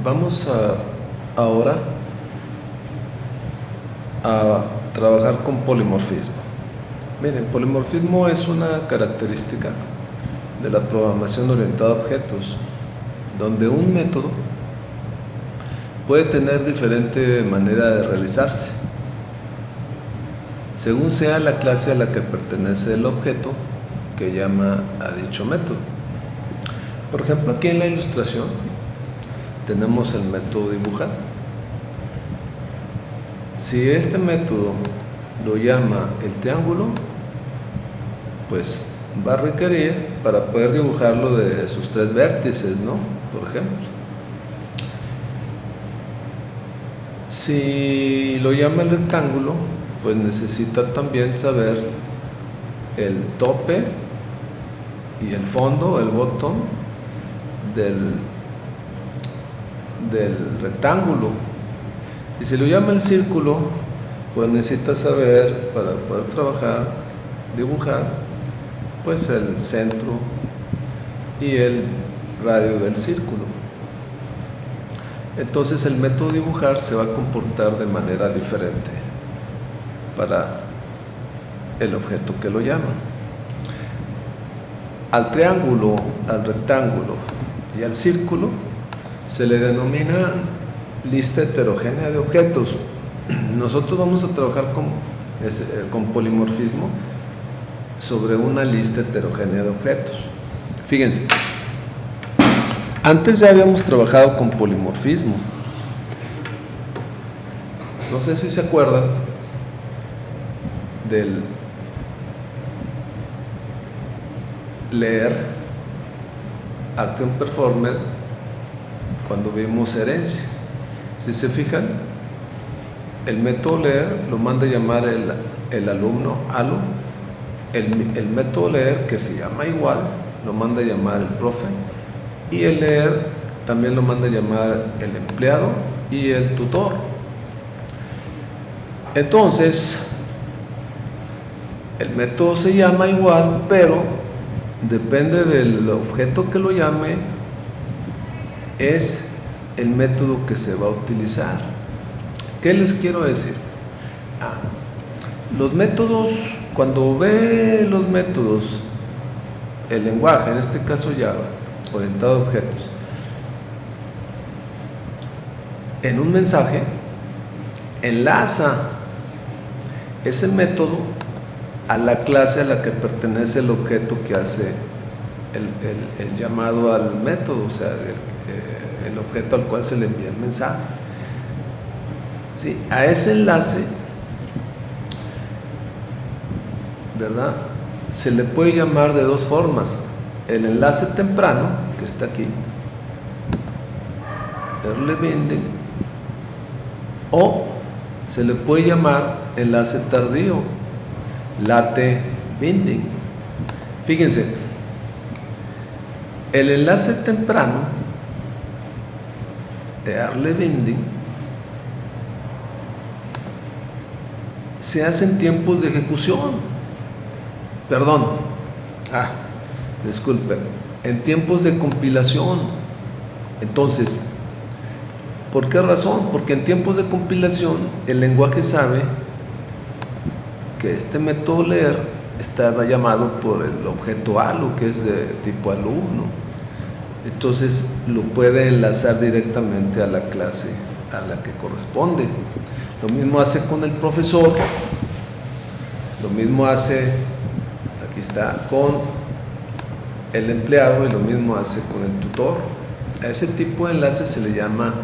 Vamos ahora a trabajar con polimorfismo. Miren, polimorfismo es una característica de la programación orientada a objetos, donde un método puede tener diferente manera de realizarse, según sea la clase a la que pertenece el objeto que llama a dicho método. Por ejemplo, aquí en la ilustración tenemos el método dibujar. Si este método lo llama el triángulo, pues va a requerir para poder dibujarlo de sus 3 vértices, ¿no? Por ejemplo. Si lo llama el rectángulo, pues necesita también saber el tope y el fondo, el bottom del rectángulo. Y si lo llama el círculo, pues necesita saber, para poder trabajar, dibujar, pues el centro y el radio del círculo. Entonces el método dibujar se va a comportar de manera diferente para el objeto que lo llama. Al triángulo, al rectángulo y al círculo se le denomina lista heterogénea de objetos. Nosotros vamos a trabajar con polimorfismo sobre una lista heterogénea de objetos. Fíjense, antes ya habíamos trabajado con polimorfismo. No sé si se acuerdan del leer action performed cuando vimos herencia. Si se fijan, el método leer lo manda a llamar el alumno ALO, el método leer, que se llama igual, lo manda a llamar el profe, y el leer también lo manda a llamar el empleado y el tutor. Entonces, el método se llama igual, pero depende del objeto que lo llame, es el método que se va a utilizar. ¿Qué les quiero decir? Los métodos, cuando ve los métodos, el lenguaje, en este caso Java, orientado a objetos, en un mensaje, enlaza ese método a la clase a la que pertenece el objeto que hace el llamado al método, o sea, el objeto al cual se le envía el mensaje. ¿Sí? A ese enlace, ¿verdad?, se le puede llamar de 2 formas: el enlace temprano, que está aquí, early binding, o se le puede llamar enlace tardío, late binding. Fíjense, el enlace temprano, early binding, se hace en tiempos de ejecución. Disculpen, en tiempos de compilación. Entonces, ¿por qué razón? Porque en tiempos de compilación el lenguaje sabe que este método leer estaba llamado por el objeto ALO, que es de tipo alumno. Entonces lo puede enlazar directamente a la clase a la que corresponde. Lo mismo hace con el profesor, lo mismo hace, aquí está, con el empleado, y lo mismo hace con el tutor. A ese tipo de enlace se le llama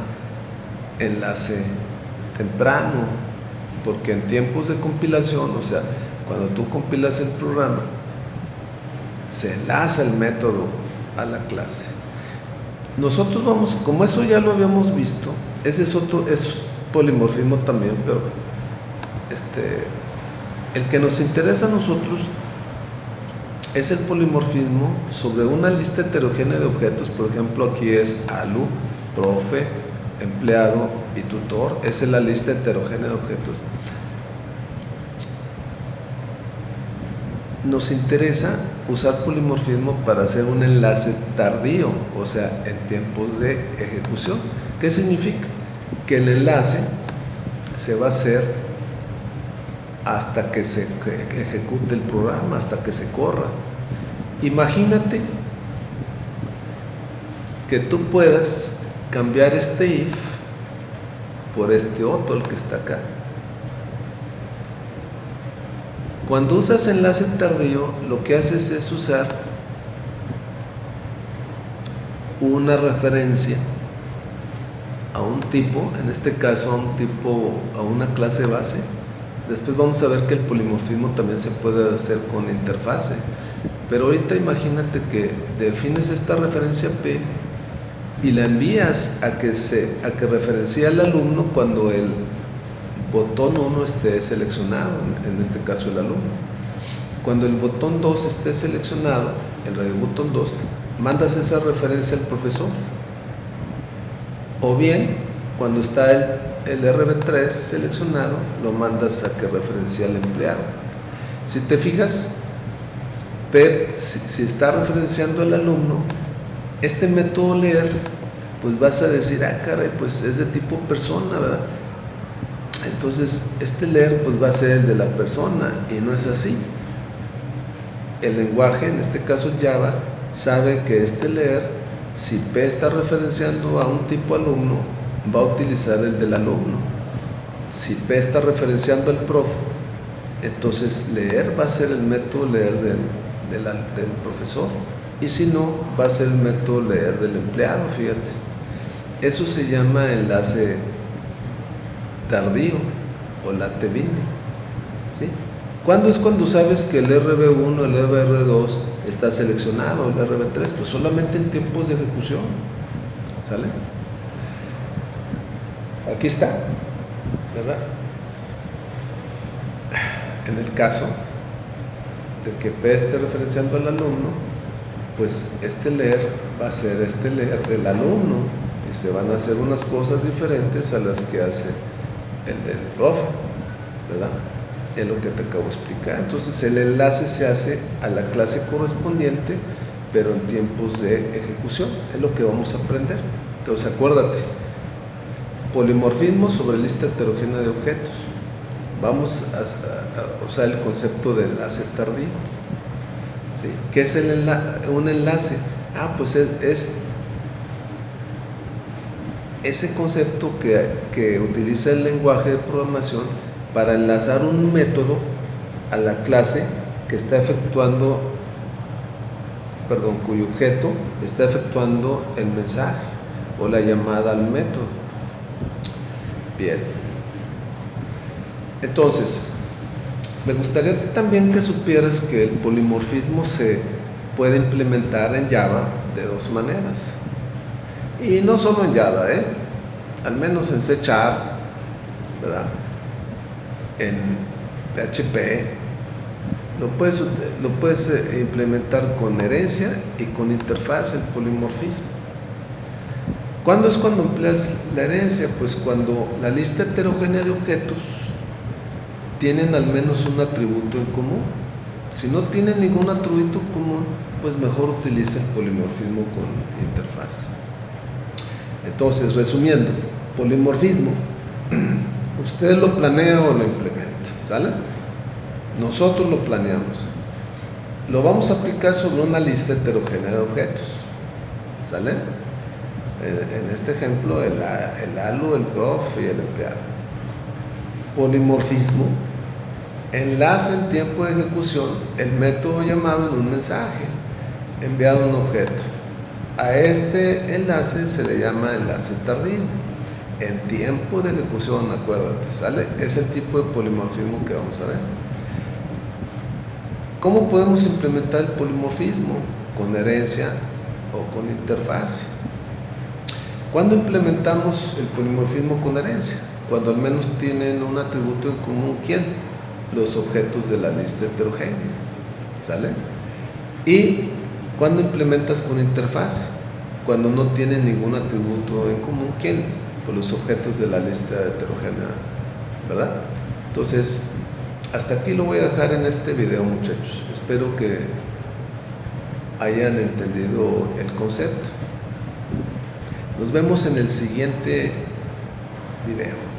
enlace temprano, porque en tiempos de compilación, o sea, cuando tú compilas el programa, se enlaza el método a la clase. Nosotros vamos, como eso ya lo habíamos visto, ese es otro, es polimorfismo también, pero el que nos interesa a nosotros es el polimorfismo sobre una lista heterogénea de objetos. Por ejemplo, aquí es ALU, profe, empleado y tutor. Esa es la lista heterogénea de objetos. Nos interesa usar polimorfismo para hacer un enlace tardío, o sea, en tiempos de ejecución. ¿Qué significa? Que el enlace se va a hacer hasta que se ejecute el programa, hasta que se corra. Imagínate que tú puedas cambiar este if por este otro, el que está acá. Cuando usas enlace tardío, lo que haces es usar una referencia a un tipo, en este caso a una clase base. Después vamos a ver que el polimorfismo también se puede hacer con interfase, pero ahorita imagínate que defines esta referencia P y la envías a que referencie al alumno cuando el botón 1 esté seleccionado, en este caso el alumno. Cuando el botón 2 esté seleccionado, el radio botón 2, mandas esa referencia al profesor. O bien, cuando está el RB3 seleccionado, lo mandas a que referencie al empleado. Si te fijas, P, si está referenciando al alumno, este método leer, pues vas a decir, caray, pues es de tipo persona, ¿verdad? Entonces, este leer pues va a ser el de la persona, y no es así. El lenguaje, en este caso Java, sabe que este leer, si P está referenciando a un tipo alumno, va a utilizar el del alumno. Si P está referenciando al prof, entonces leer va a ser el método leer del profesor, y si no, va a ser el método leer del empleado, fíjate. Eso se llama enlace tardío o late binding, ¿sí? ¿Cuándo es cuando sabes que el RB1, el RB2 está seleccionado, el RB3? Pues solamente en tiempos de ejecución, ¿sale? Aquí está, ¿verdad? En el caso de que P esté referenciando al alumno, pues este leer va a ser este leer del alumno, y se van a hacer unas cosas diferentes a las que hace el del profe, ¿verdad? Es lo que te acabo de explicar. Entonces el enlace se hace a la clase correspondiente, pero en tiempos de ejecución. Es lo que vamos a aprender. Entonces acuérdate, polimorfismo sobre lista heterogénea de objetos. Vamos a usar el concepto de enlace tardío, ¿sí? ¿Qué es un enlace? Pues es ese concepto que utiliza el lenguaje de programación para enlazar un método a la clase que está efectuando, cuyo objeto está efectuando el mensaje o la llamada al método. Bien. Entonces, me gustaría también que supieras que el polimorfismo se puede implementar en Java de dos maneras. Y no solo en Java, al menos en C#, ¿verdad? En PHP, lo puedes implementar con herencia y con interfaz, el polimorfismo. ¿Cuándo es cuando empleas la herencia? Pues cuando la lista heterogénea de objetos tienen al menos un atributo en común. Si no tienen ningún atributo común, pues mejor utiliza el polimorfismo con interfaz. Entonces, resumiendo, polimorfismo, usted lo planea o lo implementa, ¿sale? Nosotros lo planeamos. Lo vamos a aplicar sobre una lista heterogénea de objetos, ¿sale? En este ejemplo, el ALU, el prof y el empleado. Polimorfismo, enlace en tiempo de ejecución el método llamado en un mensaje enviado a un objeto. A este enlace se le llama enlace tardío. En tiempo de ejecución, acuérdate, ¿sale? Es el tipo de polimorfismo que vamos a ver. ¿Cómo podemos implementar el polimorfismo? Con herencia o con interfaz. ¿Cuándo implementamos el polimorfismo con herencia? Cuando al menos tienen un atributo en común. ¿Quién? Los objetos de la lista heterogénea, ¿sale? Y ¿cuándo implementas con interfaz? Cuando no tienen ningún atributo en común. ¿Quién? Pues los objetos de la lista heterogénea, ¿verdad? Entonces, hasta aquí lo voy a dejar en este video, muchachos. Espero que hayan entendido el concepto. Nos vemos en el siguiente video.